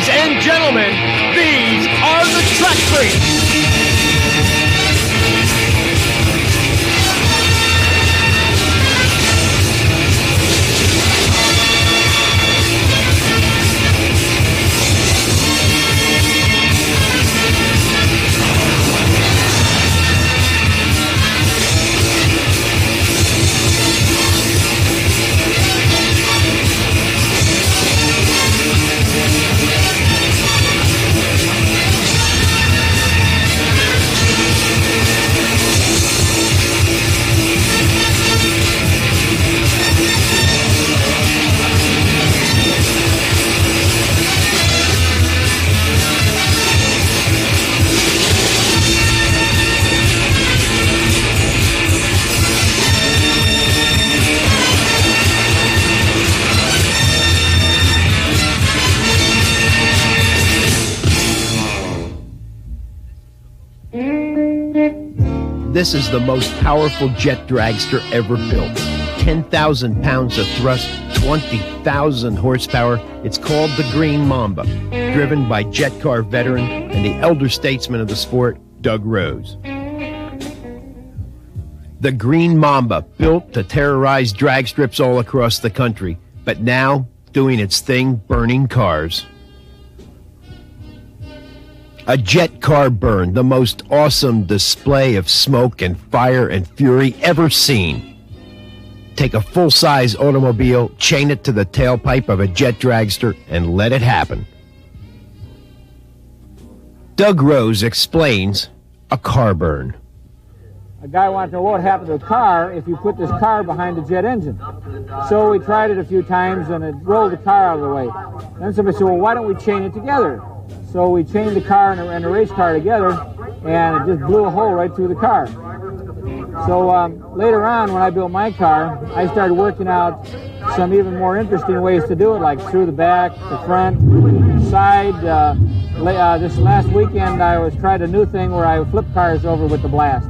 Ladies and gentlemen, these are the Track Freaks. This is the most powerful jet dragster ever built. 10,000 pounds of thrust, 20,000 horsepower. It's called the Green Mamba, driven by jet car veteran and the elder statesman of the sport, Doug Rose. The Green Mamba, built to terrorize drag strips all across the country, but now doing its thing, burning cars. A jet car burn, the most awesome display of smoke and fire and fury ever seen. Take a full-size automobile, chain it to the tailpipe of a jet dragster, and let it happen. Doug Rose explains a car burn. A guy wanted to know what would happen to a car if you put this car behind the jet engine. So we tried it a few times, and it rolled the car out of the way. Then somebody said, well, why don't we chain it together? So we chained the car and the race car together, and it just blew a hole right through the car. So later on, when I built my car, I started working out some even more interesting ways to do it, like through the back, the front, side. This last weekend, I tried a new thing where I flipped cars over with the blast.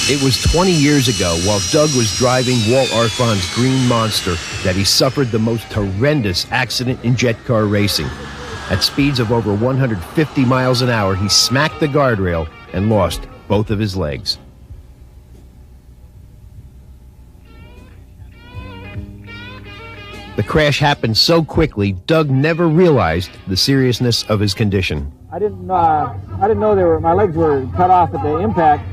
It was 20 years ago, while Doug was driving Walt Arfond's Green Monster, that he suffered the most horrendous accident in jet car racing. At speeds of over 150 miles an hour, he smacked the guardrail and lost both of his legs. The crash happened so quickly, Doug never realized the seriousness of his condition. I didn't know my legs were cut off at the impact.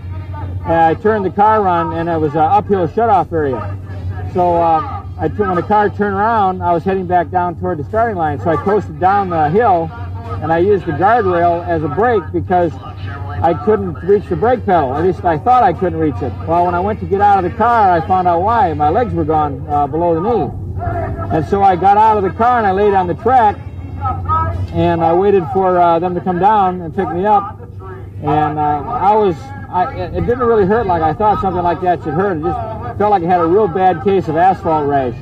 I turned the car on, and it was an uphill shutoff area. So when the car turned around, I was heading back down toward the starting line. So I coasted down the hill, and I used the guardrail as a brake because I couldn't reach the brake pedal. At least I thought I couldn't reach it. Well, when I went to get out of the car, I found out why. My legs were gone below the knee. And so I got out of the car, and I laid on the track, and I waited for them to come down and pick me up. And it didn't really hurt like I thought something like that should hurt. It just felt like I had a real bad case of asphalt rash.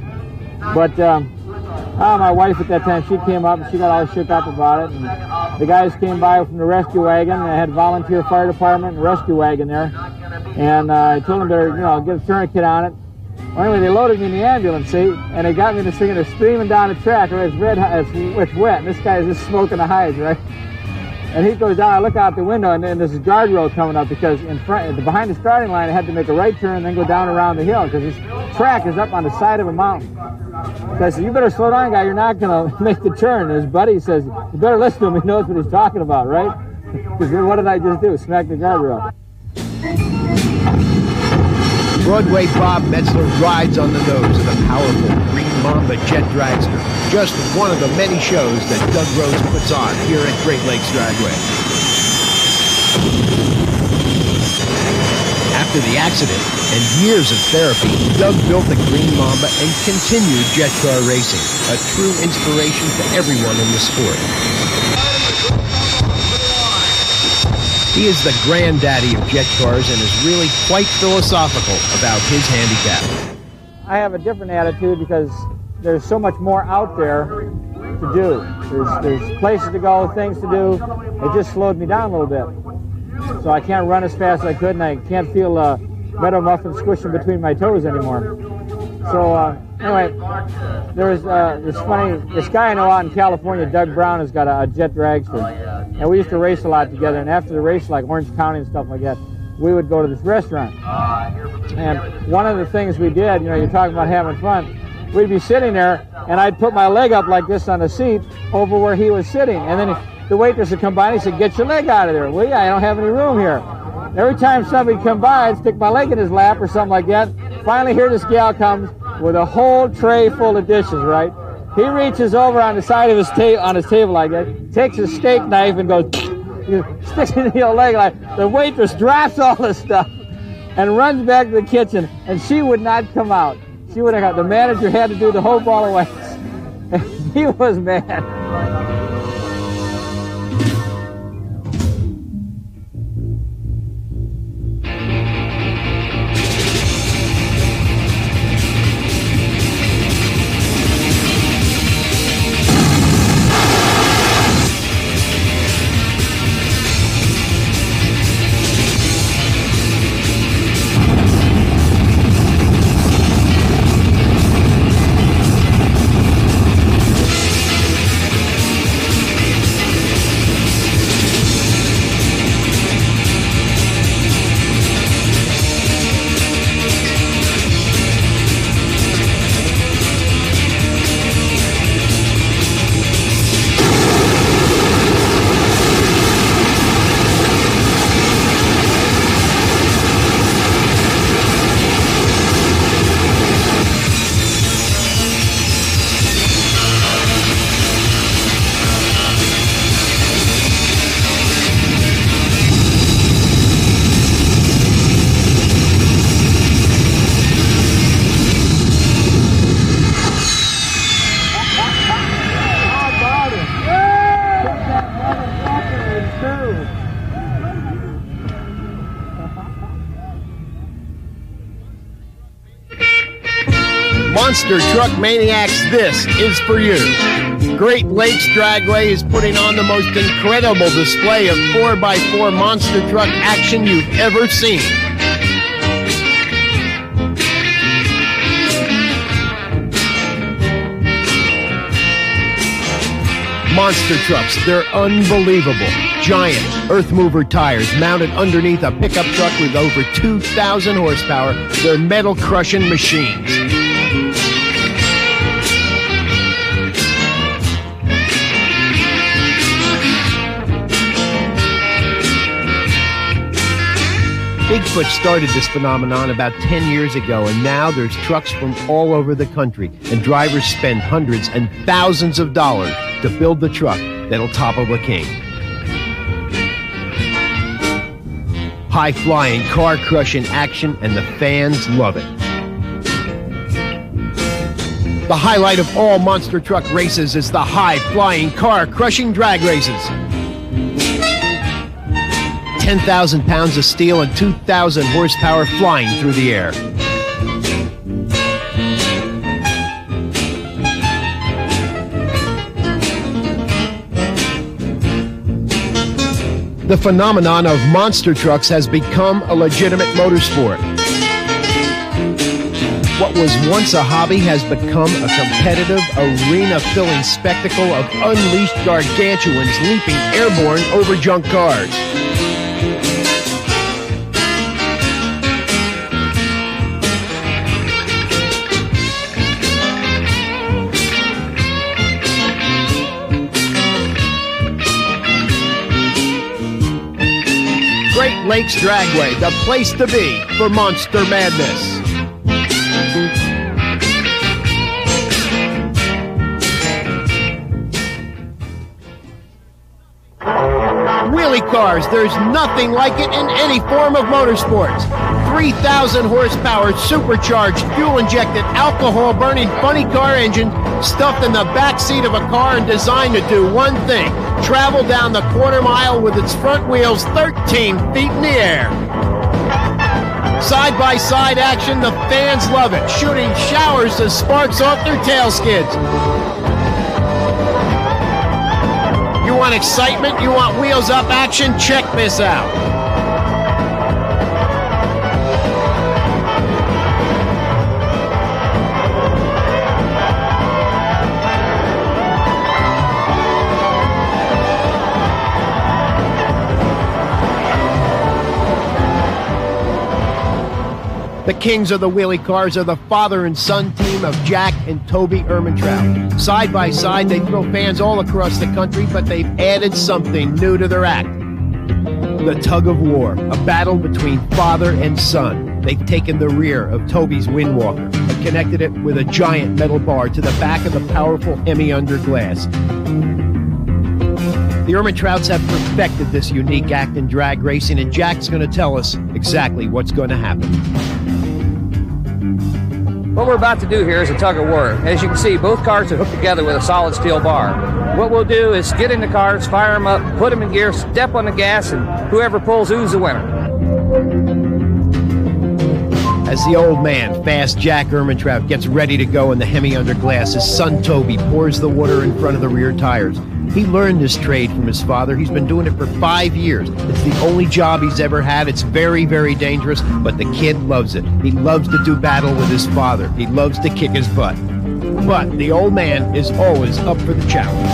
But My wife at that time, she came up and she got all shook up about it. And the guys came by from the rescue wagon. They had volunteer fire department and rescue wagon there. And I told them to, get a tourniquet on it. Well, anyway, they loaded me in the ambulance seat, and they got me to singing. They're screaming down the track. It's wet, and this guy is just smoking the hides, right? And he goes down. I look out the window, and then there's a guardrail coming up because behind the starting line, I had to make a right turn and then go down around the hill because this track is up on the side of a mountain. So I said, "You better slow down, guy. You're not going to make the turn." And his buddy says, "You better listen to him. He knows what he's talking about, right?" Because what did I just do? Smack the guardrail. Broadway Bob Metzler rides on the nose of the powerful green Mamba jet dragster, just one of the many shows that Doug Rose puts on here at Great Lakes Dragway. After the accident and years of therapy, Doug built the green Mamba and continued jet car racing, a true inspiration to everyone in the sport. He is the granddaddy of jet cars and is really quite philosophical about his handicap. I have a different attitude because there's so much more out there to do. There's places to go, things to do. It just slowed me down a little bit. So I can't run as fast as I could, and I can't feel meadow muffin squishing between my toes anymore. So anyway, there's this guy I know out in California, Doug Brown, has got a jet dragster. And we used to race a lot together, and after the race, like Orange County and stuff like that, we would go to this restaurant. And one of the things we did, you're talking about having fun, we'd be sitting there, and I'd put my leg up like this on the seat over where he was sitting. And then the waitress would come by, and he said, "Get your leg out of there." "Well, yeah, I don't have any room here." Every time somebody would come by, I'd stick my leg in his lap or something like that. Finally, here this gal comes with a whole tray full of dishes, right? He reaches over on the side of his table like that, takes his steak knife and goes, sticks it in your leg. Like the waitress drops all this stuff and runs back to the kitchen, and she would not come out. She would have got the manager had to do the whole ball of wax. And he was mad. Monster Truck Maniacs, this is for you. Great Lakes Dragway is putting on the most incredible display of 4x4 monster truck action you've ever seen. Monster trucks, they're unbelievable. Giant earth mover tires mounted underneath a pickup truck with over 2,000 horsepower. They're metal crushing machines. Bigfoot started this phenomenon about 10 years ago, and now there's trucks from all over the country, and drivers spend hundreds and thousands of dollars to build the truck that'll topple the king. High-flying, car-crushing action, and the fans love it. The highlight of all monster truck races is the high-flying, car-crushing drag races. 10,000 pounds of steel and 2,000 horsepower flying through the air. The phenomenon of monster trucks has become a legitimate motorsport. What was once a hobby has become a competitive, arena-filling spectacle of unleashed gargantuans leaping airborne over junk cars. Great Lakes Dragway, the place to be for monster madness. Wheelie cars, there's nothing like it in any form of motorsports. 3,000 horsepower, supercharged, fuel-injected, alcohol-burning funny car engine stuffed in the back seat of a car and designed to do one thing: travel down the quarter mile with its front wheels 13 feet in the air. Side-by-side action, the fans love it, shooting showers of sparks off their tail skids. You want excitement? You want wheels up action? Check this out. The kings of the wheelie cars are the father and son team of Jack and Toby Ehrmantraut. Side by side, they throw fans all across the country, but they've added something new to their act. The tug of war, a battle between father and son. They've taken the rear of Toby's Windwalker and connected it with a giant metal bar to the back of the powerful Hemi underglass. The Ehrmantrauts have perfected this unique act in drag racing, and Jack's going to tell us exactly what's going to happen. What we're about to do here is a tug of war. As you can see, both cars are hooked together with a solid steel bar. What we'll do is get in the cars, fire them up, put them in gear, step on the gas, and whoever pulls, who's the winner. As the old man, Fast Jack Ehrmantraut, gets ready to go in the Hemi underglass, his son Toby pours the water in front of the rear tires. He learned this trade from his father. He's been doing it for 5 years. It's the only job he's ever had. It's very, very dangerous, but the kid loves it. He loves to do battle with his father. He loves to kick his butt. But the old man is always up for the challenge.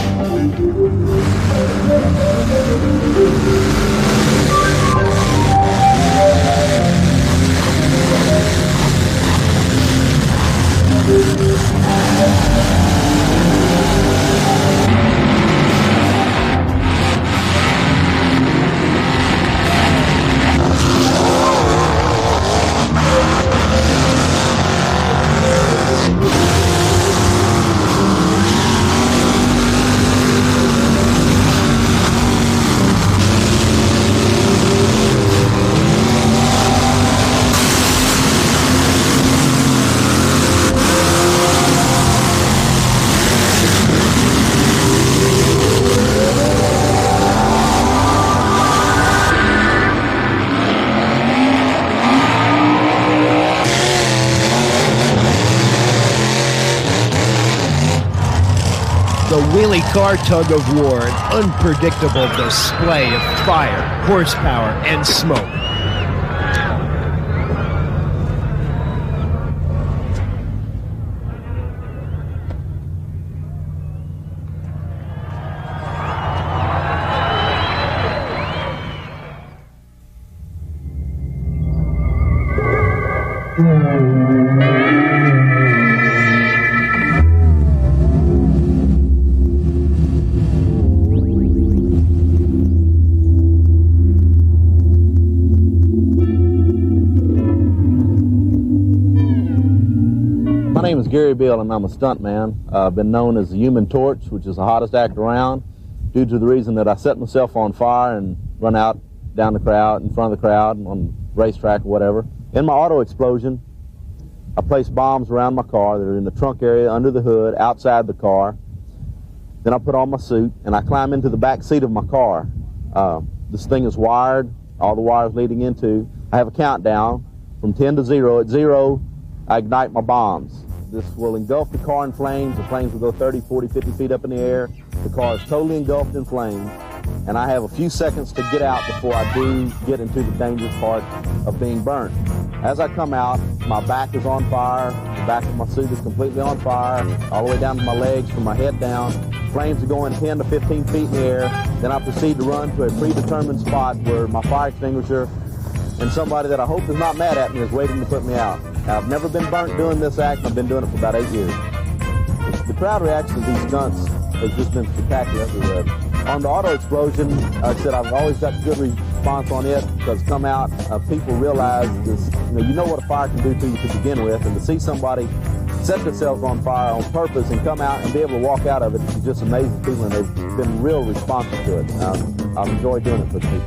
The wheelie car tug of war, an unpredictable display of fire, horsepower, and smoke. My name is Gary Bill, and I'm a stunt man. I've been known as the Human Torch, which is the hottest act around, due to the reason that I set myself on fire and run out down the crowd, in front of the crowd, on the racetrack or whatever. In my auto explosion, I place bombs around my car that are in the trunk area, under the hood, outside the car. Then I put on my suit, and I climb into the back seat of my car. This thing is wired, all the wires leading into. I have a countdown from 10 to 0. At 0, I ignite my bombs. This will engulf the car in flames. The flames will go 30, 40, 50 feet up in the air. The car is totally engulfed in flames. and I have a few seconds to get out before I do get into the dangerous part of being burnt. As I come out, my back is on fire, the back of my suit is completely on fire, all the way down to my legs from my head down. Flames are going 10 to 15 feet in the air. Then I proceed to run to a predetermined spot where my fire extinguisher and somebody that I hope is not mad at me is waiting to put me out. Now, I've never been burnt doing this act. I've been doing it for about 8 years. The crowd reaction to these stunts has just been spectacular everywhere. On the auto explosion, like I said, I've always got good response on it because come out, people realize this, you know what a fire can do to you to begin with, and to see somebody set themselves on fire on purpose and come out and be able to walk out of it just amazes people, and they've been real responsive to it. I've enjoyed doing it for people.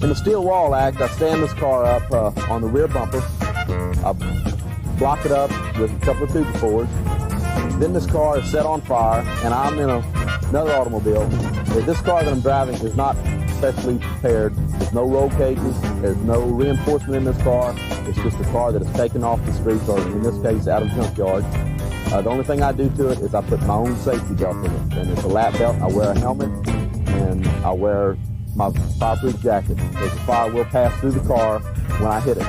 In the steel wall act, I stand this car up on the rear bumper. I block it up with a couple of tube boards. Then this car is set on fire, and I'm in another automobile. This car that I'm driving is not specially prepared. There's no roll cages. There's no reinforcement in this car. It's just a car that is taken off the streets, or in this case, out of junkyard. The only thing I do to it is I put my own safety belt in it, and it's a lap belt. I wear a helmet, and I wear my fireproof jacket. Because the fire will pass through the car when I hit it.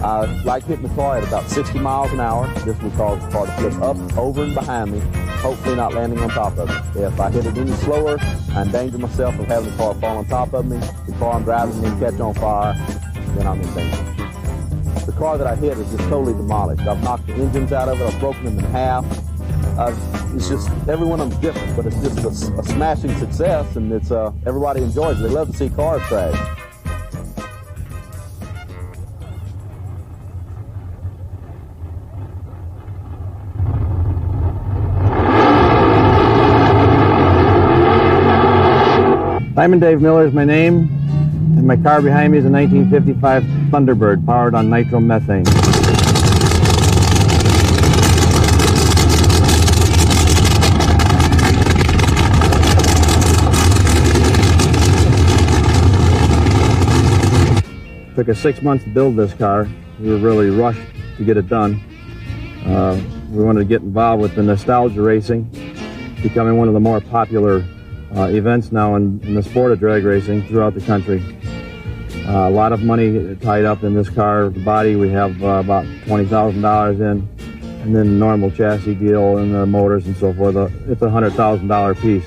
I like hitting the car at about 60 miles an hour. This will cause the car to flip up, over, and behind me, hopefully not landing on top of it. If I hit it any slower, I endanger myself of having the car fall on top of me. The car I'm driving may catch on fire, then I'm in danger. The car that I hit is just totally demolished. I've knocked the engines out of it. I've broken them in half. It's just, every one of them's different, but it's just a smashing success, and it's everybody enjoys it. They love to see cars crash. Simon Dave Miller is my name, and my car behind me is a 1955 Thunderbird powered on nitromethane. Took us 6 months to build this car. We were really rushed to get it done. We wanted to get involved with the nostalgia racing, becoming one of the more popular events now in the sport of drag racing throughout the country. A lot of money tied up in this car. The body we have about $20,000 in, and then the normal chassis deal and the motors and so forth. It's a $100,000 piece.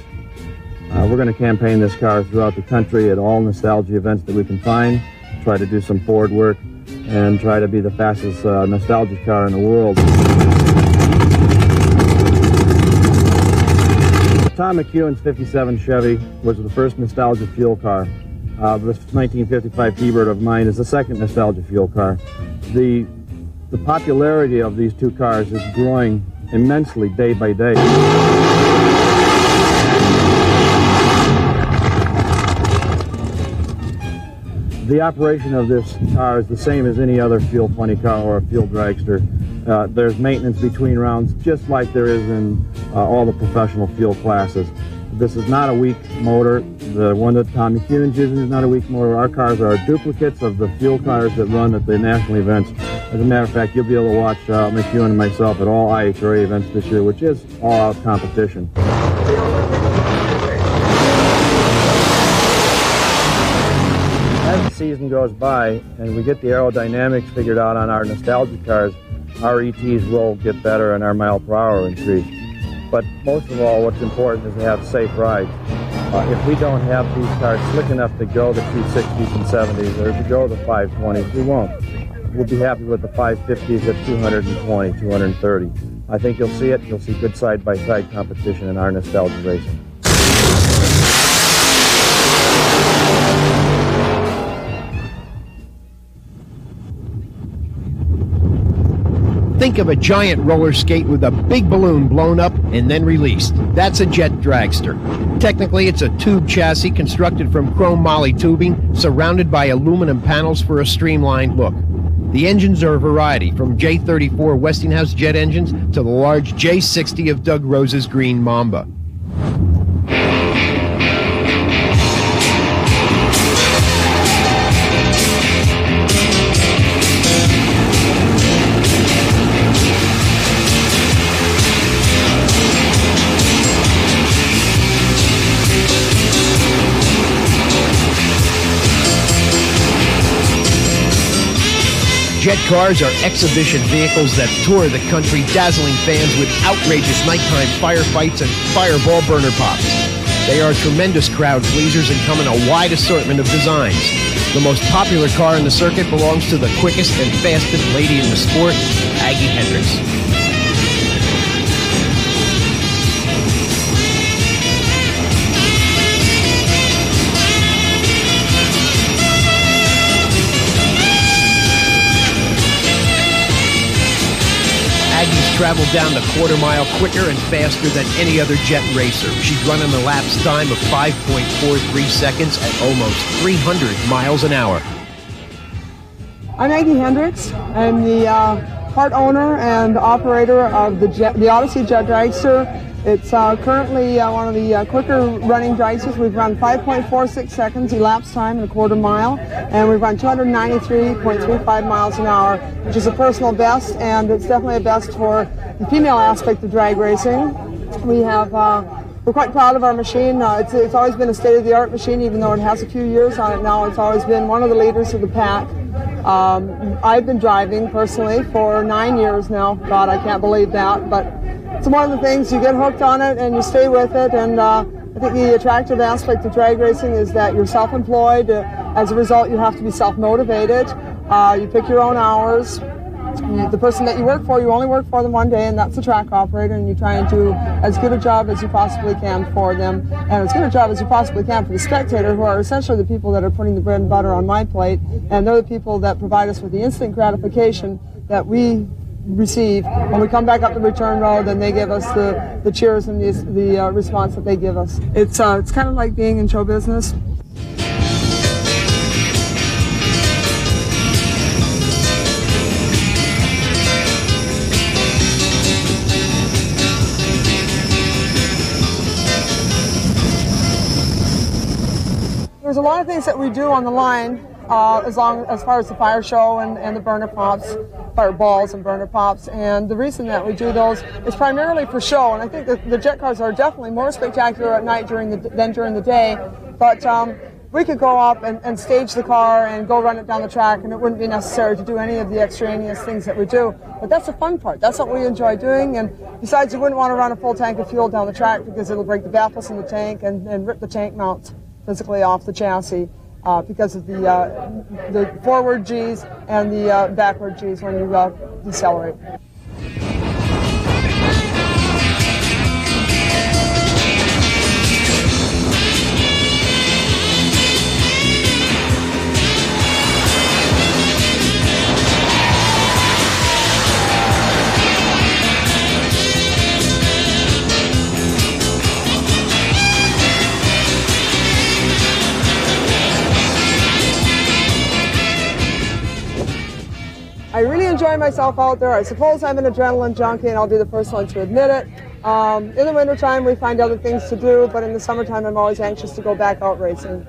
We're going to campaign this car throughout the country at all nostalgia events that we can find, try to do some Ford work, and try to be the fastest nostalgia car in the world. Tom McEwen's 57 Chevy was the first nostalgia fuel car. This 1955 T-Bird of mine is the second nostalgia fuel car. The popularity of these two cars is growing immensely day by day. The operation of this car is the same as any other fuel funny car or a fuel dragster. There's maintenance between rounds, just like there is in all the professional fuel classes. This is not a weak motor. The one that Tom McEwen's using is not a weak motor. Our cars are duplicates of the fuel cars that run at the national events. As a matter of fact, you'll be able to watch McEwen and myself at all IHRA events this year, which is all-out competition. As the season goes by and we get the aerodynamics figured out on our nostalgia cars, our ETs will get better and our mile per hour increase. But most of all, what's important is to have safe rides. If we don't have these cars slick enough to go the 260s and 70s or to go the 520s, we won't. We'll be happy with the 550s at 220, 230. I think you'll see it. You'll see good side-by-side competition in our nostalgia racing. Think of a giant roller skate with a big balloon blown up and then released. That's a jet dragster. Technically, it's a tube chassis constructed from chrome moly tubing surrounded by aluminum panels for a streamlined look. The engines are a variety, from J34 Westinghouse jet engines to the large J60 of Doug Rose's green Mamba. Jet cars are exhibition vehicles that tour the country, dazzling fans with outrageous nighttime firefights and fireball burner pops. They are tremendous crowd pleasers and come in a wide assortment of designs. The most popular car in the circuit belongs to the quickest and fastest lady in the sport, Aggie Hendricks. Aggie's traveled down the quarter mile quicker and faster than any other jet racer. She's running a lapse time of 5.43 seconds at almost 300 miles an hour. I'm Aggie Hendricks. I'm the part owner and operator of the Odyssey Jet Dragster. It's currently one of the quicker running dragsters. We've run 5.46 seconds elapsed time in a quarter mile, and we've run 293.35 miles an hour, which is a personal best, and it's definitely a best for the female aspect of drag racing. We're quite proud of our machine. It's always been a state-of-the-art machine, even though it has a few years on it now. It's always been one of the leaders of the pack. I've been driving personally for 9 years now. God, I can't believe that, but it's one of the things, you get hooked on it and you stay with it, and I think the attractive aspect of drag racing is that you're self-employed. As a result, you have to be self-motivated. You pick your own hours. The person that you work for, you only work for them one day, and that's the track operator, and you try and do as good a job as you possibly can for them, and as good a job as you possibly can for the spectator, who are essentially the people that are putting the bread and butter on my plate, and they're the people that provide us with the instant gratification that we receive when we come back up the return road, and they give us the cheers and the response that they give us. It's kind of like being in show business. There's a lot of things that we do on the line as far as the fire show and the burner pops, fireballs and burner pops, and the reason that we do those is primarily for show, and I think that the jet cars are definitely more spectacular at night than during the day, but we could go up and stage the car and go run it down the track, and it wouldn't be necessary to do any of the extraneous things that we do, but that's the fun part. That's what we enjoy doing, and besides, you wouldn't want to run a full tank of fuel down the track because it'll break the baffles in the tank and rip the tank mounts physically off the chassis because of the forward G's and the backward G's when you decelerate. I really enjoy myself out there. I suppose I'm an adrenaline junkie, and I'll be the first one to admit it. In the wintertime, we find other things to do, but in the summertime, I'm always anxious to go back out racing.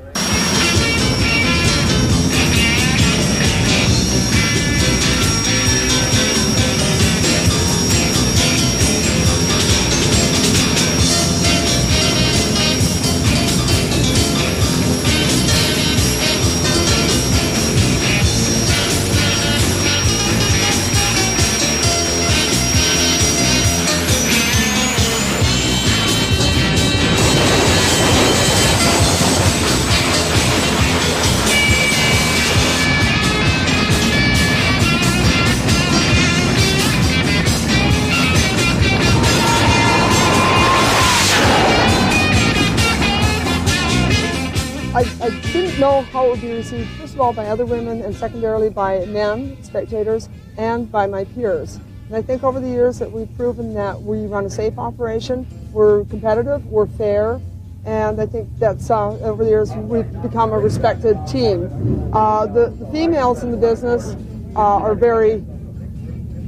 I didn't know how it would be received, first of all, by other women, and secondarily by men, spectators, and by my peers. And I think over the years that we've proven that we run a safe operation, we're competitive, we're fair, and I think that's, over the years, we've become a respected team. The females in the business are very,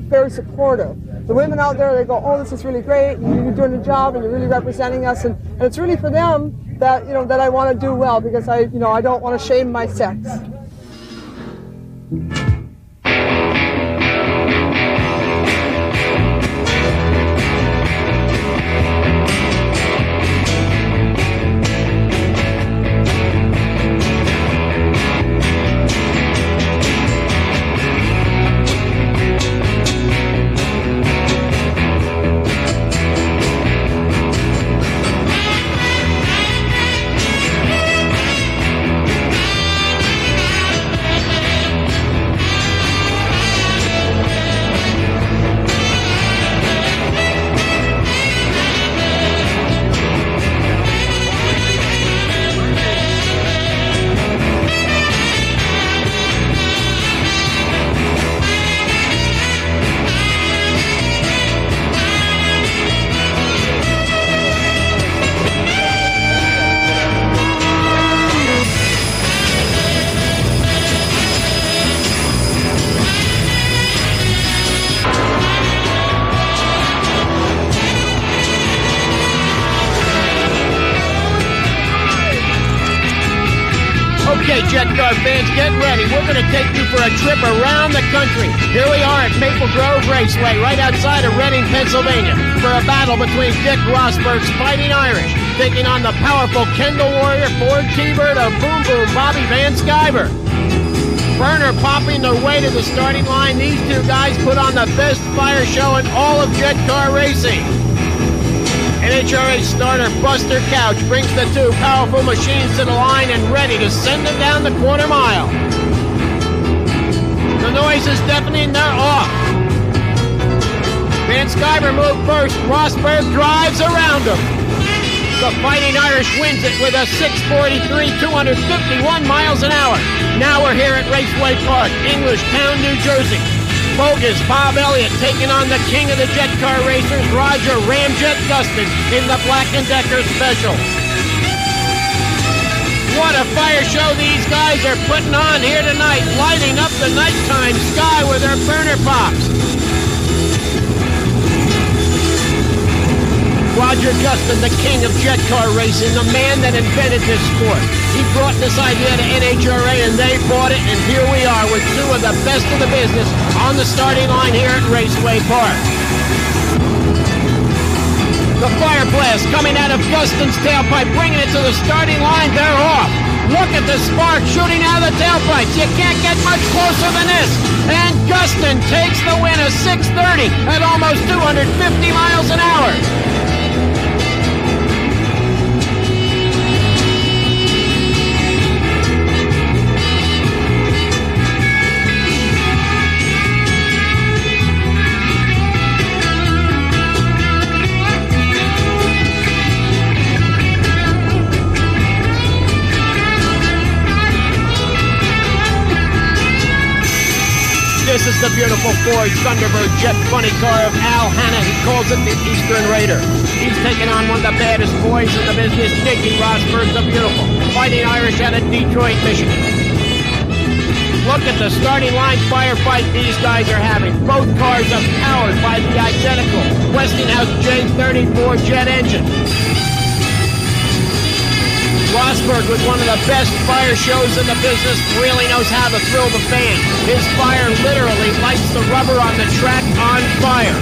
very supportive. The women out there, they go, oh, this is really great, and you're doing a job, and you're really representing us, and it's really for them that, that I want to do well, because I don't want to shame my sex. Jet Car fans, get ready. We're going to take you for a trip around the country. Here we are at Maple Grove Raceway, right outside of Reading, Pennsylvania, for a battle between Dick Rosberg's Fighting Irish, taking on the powerful Kendall Warrior Ford T-Bird of Boom Boom Bobby Van Sciver. Burner popping their way to the starting line. These two guys put on the best fire show in all of Jet Car racing. NHRA starter Buster Couch brings the two powerful machines to the line and ready to send them down the quarter mile. The noise is deafening, they're off. Van Sciver moved first, Rosberg drives around him. The Fighting Irish wins it with a 6:43, 251 miles an hour. Now we're here at Raceway Park, Englishtown, New Jersey. Bogus Bob Elliott taking on the king of the Jet Car racers, Roger Ramjet Gustin, in the Black & Decker Special. What a fire show these guys are putting on here tonight, lighting up the nighttime sky with their burner pops. Roger Gustin, the king of Jet Car racing, the man that invented this sport. He brought this idea to NHRA and they bought it, and here we are with two of the best of the business on the starting line here at Raceway Park. The fire blast coming out of Gustin's tailpipe, bringing it to the starting line. They're off. Look at the spark shooting out of the tailpipes. You can't get much closer than this. And Gustin takes the win, a 6:30 at almost 250 miles an hour. This is the beautiful Ford Thunderbird jet funny car of Al Hanna. He calls it the Eastern Raider. He's taking on one of the baddest boys in the business, Dickie Rosberg, the beautiful Fighting Irish out of Detroit, Michigan. Look at the starting line firefight these guys are having. Both cars are powered by the identical Westinghouse J34 jet engine. Rosberg, with one of the best fire shows in the business, really knows how to thrill the fans. His fire literally lights the rubber on the track on fire.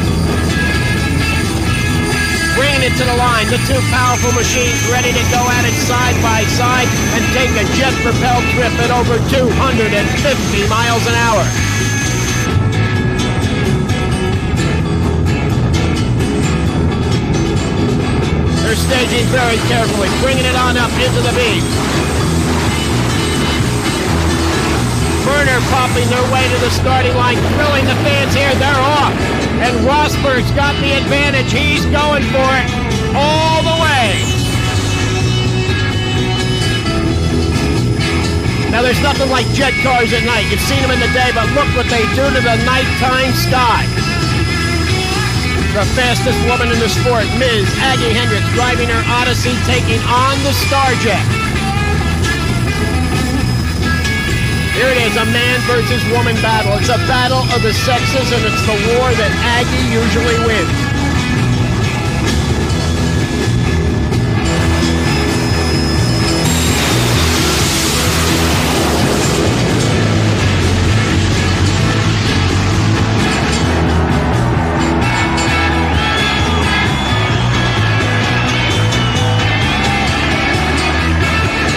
Bringing it to the line, the two powerful machines ready to go at it side by side and take a jet-propelled trip at over 250 miles an hour. They're staging very carefully, bringing it on up into the beam. Burner popping their way to the starting line, thrilling the fans here. They're off. And Rosberg's got the advantage. He's going for it all the way. Now, there's nothing like jet cars at night. You've seen them in the day, but look what they do to the nighttime sky. The fastest woman in the sport, Ms. Aggie Hendricks, driving her Odyssey, taking on the Starjet. Here it is, a man versus woman battle. It's a battle of the sexes, and it's the war that Aggie usually wins.